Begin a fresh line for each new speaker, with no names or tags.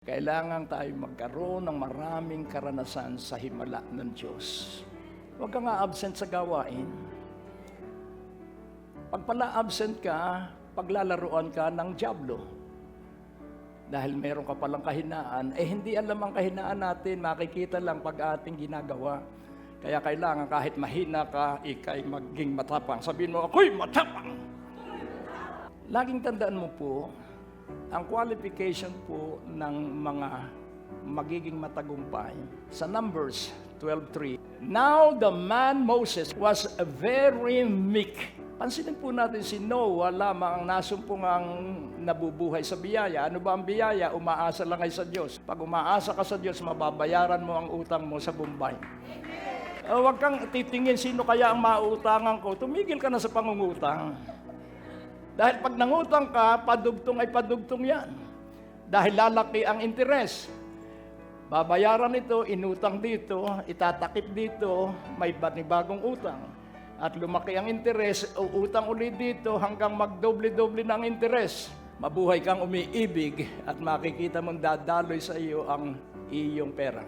Kailangan tayo magkaroon ng maraming karanasan sa himala ng Diyos. Huwag ka nga absent sa gawain. Pag pala absent ka, paglalaruan ka ng dyablo. Dahil meron ka palang kahinaan, hindi alam ang kahinaan natin, makikita lang pag ating ginagawa. Kaya kailangan kahit mahina ka, ikay maging matapang. Sabihin mo, ako'y matapang! Laging tandaan mo po, ang qualification po ng mga magiging matagumpay sa Numbers 12:3. Now the man Moses was very meek. Pansinin po natin si Noah lamang ang nasumpungang nabubuhay sa biyaya. Ano ba ang biyaya? Umaasa lang ay sa Diyos. Pag umaasa ka sa Diyos, mababayaran mo ang utang mo sa Bombay. Huwag kang titingin sino kaya ang mauutangan ko. Tumigil ka na sa pangungutang. Dahil pag nangutang ka, padugtong ay padugtong yan. Dahil lalaki ang interes. Babayaran ito, inutang dito, itatakip dito, may bagong utang. At lumaki ang interes, utang ulit dito hanggang magdoble-doble ng interes. Mabuhay kang umiibig at makikita mong dadaloy sa iyo ang iyong pera.